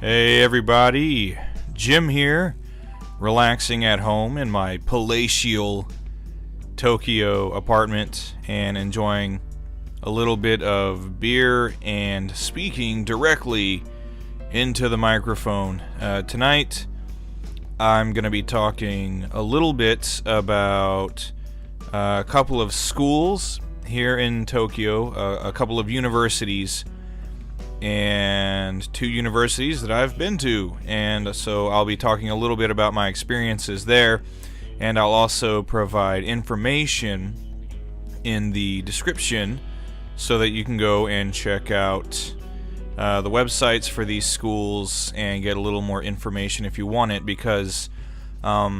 Hey everybody, Jim here, relaxing at home in my palatial Tokyo apartment and enjoying a little bit of beer and speaking directly into the microphone. Tonight, I'm going to be talking a little bit about a couple of schools here in Tokyo, a couple of universities, and two universities that I've been to. And so I'll be talking a little bit about my experiences there, and I'll also provide information in the description so that you can go and check out the websites for these schools and get a little more information if you want it, because a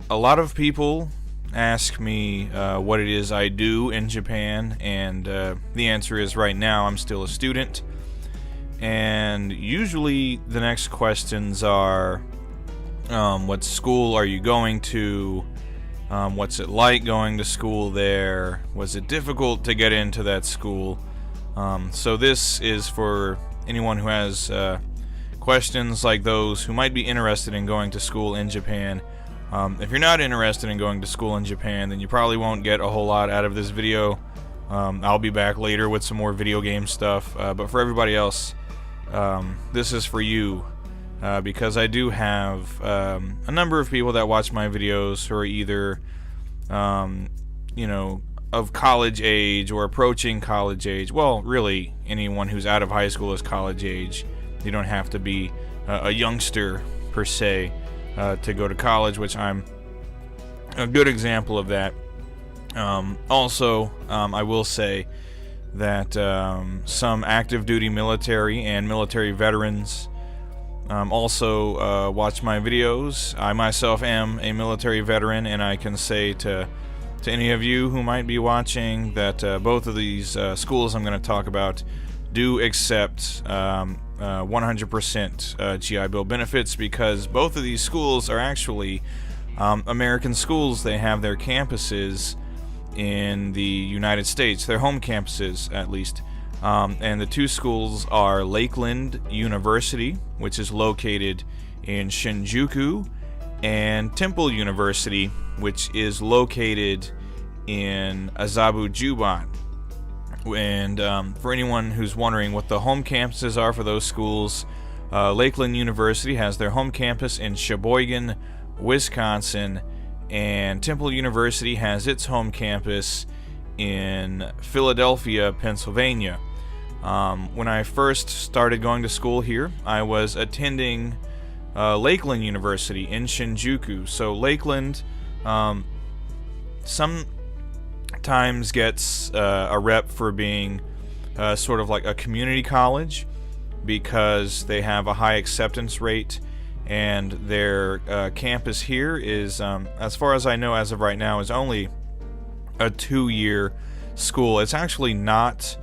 lot of people ask me what it is I do in Japan, and the answer is right now I'm still a student. And usually the next questions are, what school are you going to? What's it like going to school there? Was it difficult to get into that school? So this is for anyone who has questions like those, who might be interested in going to school in Japan. If you're not interested in going to school in Japan, then you probably won't get a whole lot out of this video. I'll be back later with some more video game stuff, but for everybody else, this is for you, because I do have a number of people that watch my videos who are either, of college age or approaching college age. Well, really, anyone who's out of high school is college age. You don't have to be a youngster, per se, to go to college, which I'm a good example of that. Also, I will say that some active duty military and military veterans also watch my videos. I myself am a military veteran, and I can say to any of you who might be watching that both of these schools I'm going to talk about do accept 100% GI Bill benefits, because both of these schools are actually American schools. They have their campuses in the United States, their home campuses at least, and the two schools are Lakeland University, which is located in Shinjuku, and Temple University, which is located in Azabu-Juban. And for anyone who's wondering what the home campuses are for those schools, Lakeland University has their home campus in Sheboygan, Wisconsin, and Temple University has its home campus in Philadelphia, Pennsylvania. When I first started going to school here, I was attending Lakeland University in Shinjuku. So Lakeland sometimes gets a rep for being sort of like a community college, because they have a high acceptance rate. And their campus here is, as far as I know as of right now, is only a 2-year school. It's actually not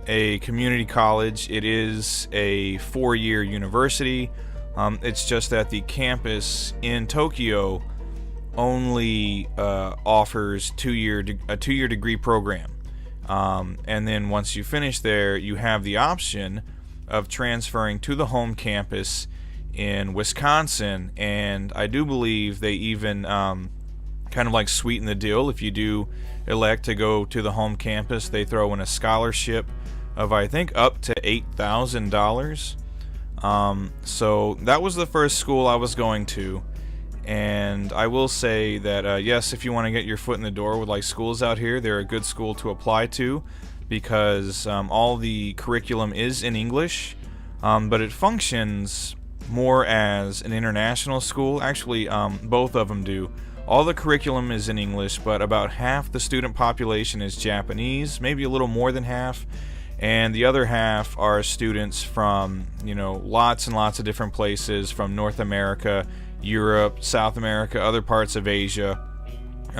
a community college. It is a 4-year university. It's just that the campus in Tokyo only offers a 2-year degree program. And then once you finish there, you have the option of transferring to the home campus in Wisconsin, and I do believe they even kind of like sweeten the deal. If you do elect to go to the home campus, they throw in a scholarship of, I think, up to $8,000. So that was the first school I was going to, and I will say that yes, if you want to get your foot in the door with like schools out here, they're a good school to apply to, because all the curriculum is in English, but it functions more as an international school. Actually, both of them do. All the curriculum is in English, but about half the student population is Japanese, maybe a little more than half, and the other half are students from, lots and lots of different places, from North America, Europe, South America, other parts of Asia.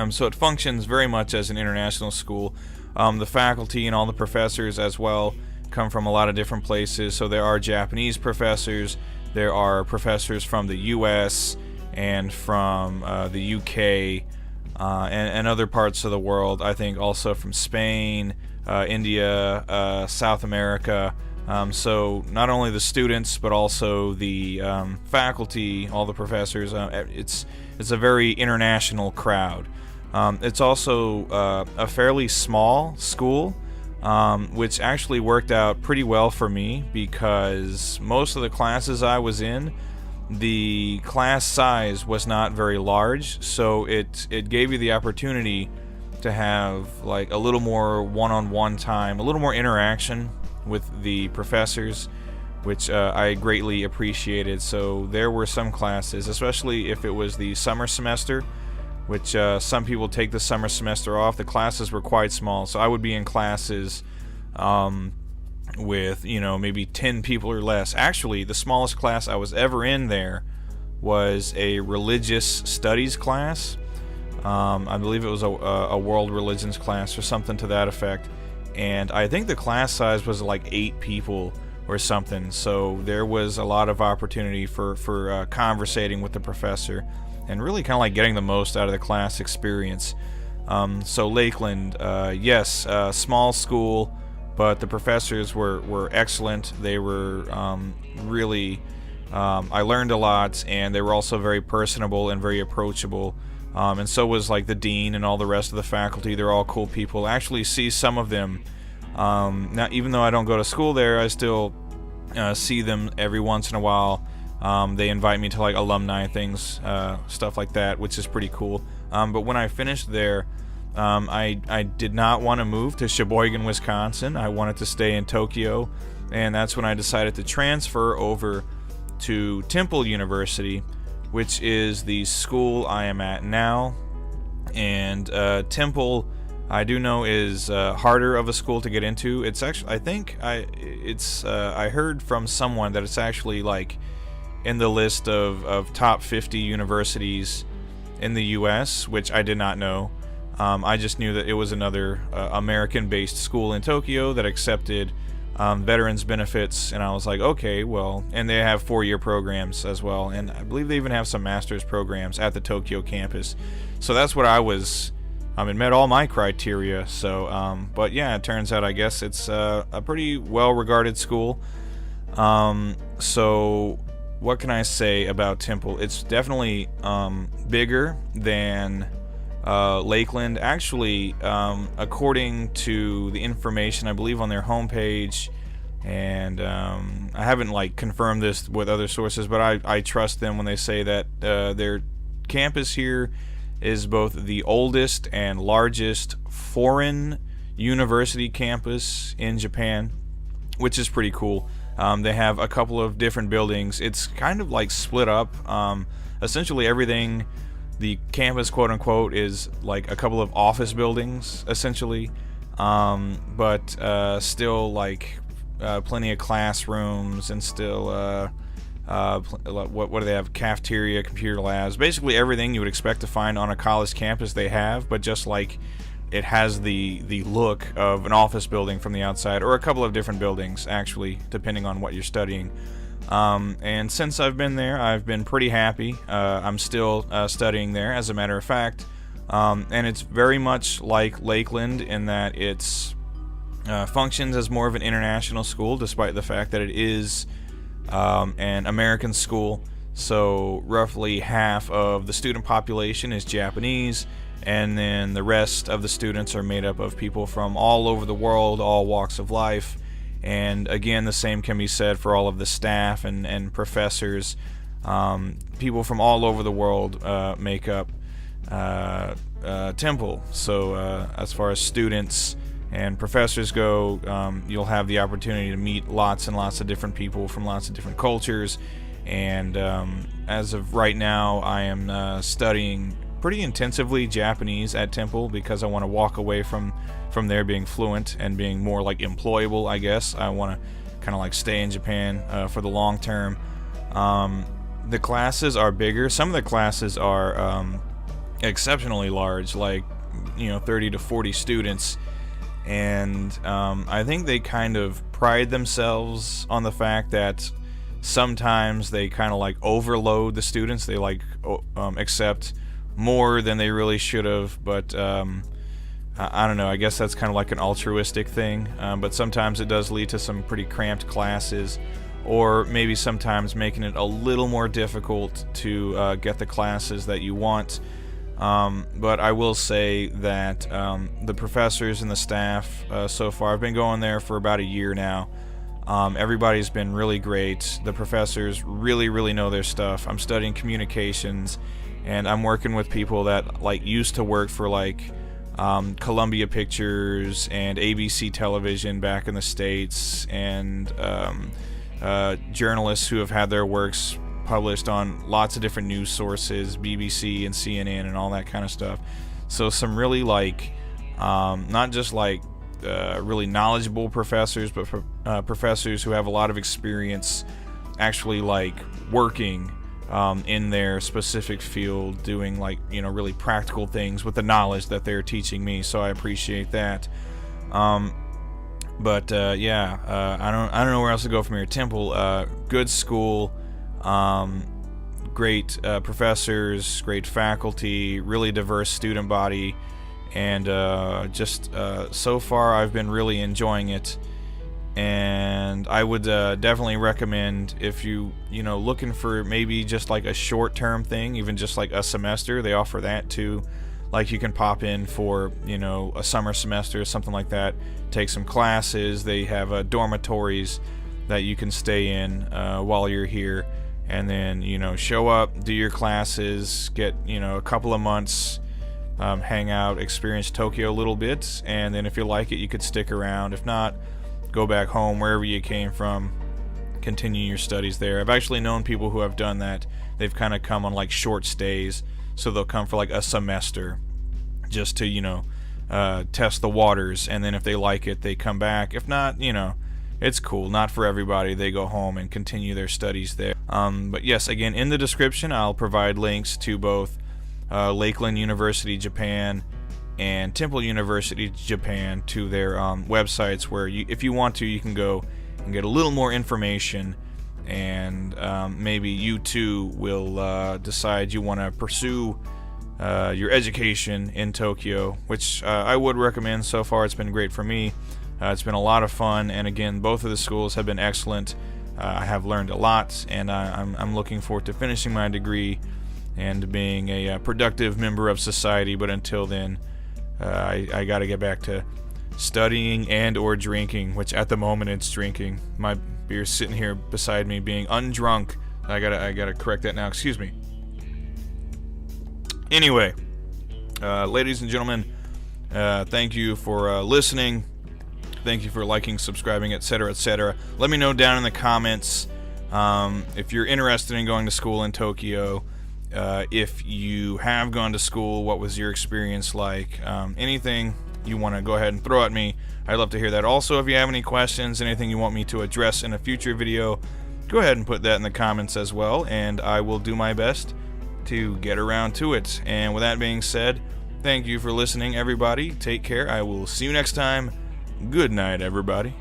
So it functions very much as an international school. The faculty and all the professors as well come from a lot of different places. So there are Japanese professors, there are professors from the US and from the UK, and other parts of the world. I think also from Spain, India, South America, So not only the students, but also the faculty, all the professors. It's a very international crowd. It's also a fairly small school, which actually worked out pretty well for me because most of the classes I was in, the class size was not very large, so it gave you the opportunity to have like a little more one-on-one time, a little more interaction with the professors, which I greatly appreciated. So there were some classes, especially if it was the summer semester, which some people take the summer semester off. The classes were quite small, so I would be in classes with, maybe 10 people or less. Actually, the smallest class I was ever in there was a religious studies class. I believe it was a world religions class or something to that effect. And I think the class size was like 8 people or something. So there was a lot of opportunity for conversating with the professor and really kind of like getting the most out of the class experience. So Lakeland, yes, small school, but the professors were excellent. They were really, I learned a lot, and they were also very personable and very approachable. And so was like the dean and all the rest of the faculty. They're all cool people. I actually see some of them. Now, even though I don't go to school there, I still see them every once in a while. They invite me to like alumni things, stuff like that, which is pretty cool. But when I finished there, I did not want to move to Sheboygan, Wisconsin. I wanted to stay in Tokyo, and that's when I decided to transfer over to Temple University, which is the school I am at now. And Temple, I do know, is harder of a school to get into. It's actually, I think, I heard from someone that it's actually like in the list of top 50 universities in the U.S., which I did not know. I just knew that it was another American-based school in Tokyo that accepted veterans benefits, and I was like, okay, well, and they have 4-year programs as well, and I believe they even have some master's programs at the Tokyo campus. So that's what I was, it met all my criteria. So, but yeah, it turns out I guess it's a pretty well-regarded school. So what can I say about Temple? It's definitely bigger than Lakeland. Actually, according to the information I believe on their homepage, and I haven't like confirmed this with other sources, but I trust them when they say that their campus here is both the oldest and largest foreign university campus in Japan, which is pretty cool. They have a couple of different buildings. It's kind of like split up. Essentially everything, the campus, quote unquote, is like a couple of office buildings, essentially, but still like plenty of classrooms, and still what do they have? Cafeteria, computer labs, basically everything you would expect to find on a college campus they have, but just like it has the look of an office building from the outside, or a couple of different buildings actually, depending on what you're studying. And since I've been there, I've been pretty happy. I'm still studying there, as a matter of fact, and it's very much like Lakeland in that it's functions as more of an international school, despite the fact that it is an American school. So roughly half of the student population is Japanese, and then the rest of the students are made up of people from all over the world, all walks of life. And again, the same can be said for all of the staff and professors. People from all over the world make up Temple. So as far as students and professors go, you'll have the opportunity to meet lots and lots of different people from lots of different cultures. And as of right now, I am studying pretty intensively Japanese at Temple, because I want to walk away from there being fluent and being more like employable, I guess. I want to kind of like stay in Japan for the long term. The classes are bigger. Some of the classes are exceptionally large, like 30 to 40 students, and I think they kind of pride themselves on the fact that sometimes they kind of like overload the students. They like accept more than they really should have, but I don't know, I guess that's kind of like an altruistic thing, but sometimes it does lead to some pretty cramped classes, or maybe sometimes making it a little more difficult to get the classes that you want. But I will say that the professors and the staff so far, I've been going there for about a year now. Everybody's been really great. The professors really know their stuff. I'm studying communications, and I'm working with people that like used to work for like Columbia Pictures and ABC Television back in the States, and journalists who have had their works published on lots of different news sources, BBC and CNN and all that kind of stuff. So some really like not just like really knowledgeable professors, but professors who have a lot of experience actually like working in their specific field, doing like, you know, really practical things with the knowledge that they're teaching me. So I appreciate that. But yeah, I don't know where else to go from here. Temple, good school, great professors, great faculty, really diverse student body, and just so far I've been really enjoying it. And I would definitely recommend, if you know, looking for maybe just like a short-term thing, even just like a semester, they offer that too. Like you can pop in for, you know, a summer semester or something like that, take some classes. They have dormitories that you can stay in while you're here, and then, you know, show up, do your classes, get, you know, a couple of months, hang out, experience Tokyo a little bit, and then if you like it, you could stick around. If not, go back home wherever you came from, continue your studies there. I've actually known people who have done that. They've kind of come on like short stays, so they'll come for like a semester just to, you know, test the waters, and then if they like it, they come back. If not, you know, it's cool. Not for everybody. They go home and continue their studies there. But yes, again, in the description I'll provide links to both Lakeland University, Japan, and Temple University, Japan, to their websites, where you, if you want to, you can go and get a little more information, and maybe you too will decide you want to pursue your education in Tokyo, which I would recommend. So far it's been great for me. It's been a lot of fun, and again, both of the schools have been excellent. I have learned a lot, and I'm looking forward to finishing my degree and being a productive member of society. But until then, I got to get back to studying and or drinking, which at the moment it's drinking. My beer's sitting here beside me being undrunk. I gotta correct that now. Excuse me. Anyway, ladies and gentlemen, thank you for listening. Thank you for liking, subscribing, etc., etc. Let me know down in the comments if you're interested in going to school in Tokyo. If you have gone to school, what was your experience like? Anything you want to go ahead and throw at me, I'd love to hear that. Also, if you have any questions, anything you want me to address in a future video, go ahead and put that in the comments as well, and I will do my best to get around to it. And with that being said, thank you for listening, everybody. Take care. I will see you next time. Good night, everybody.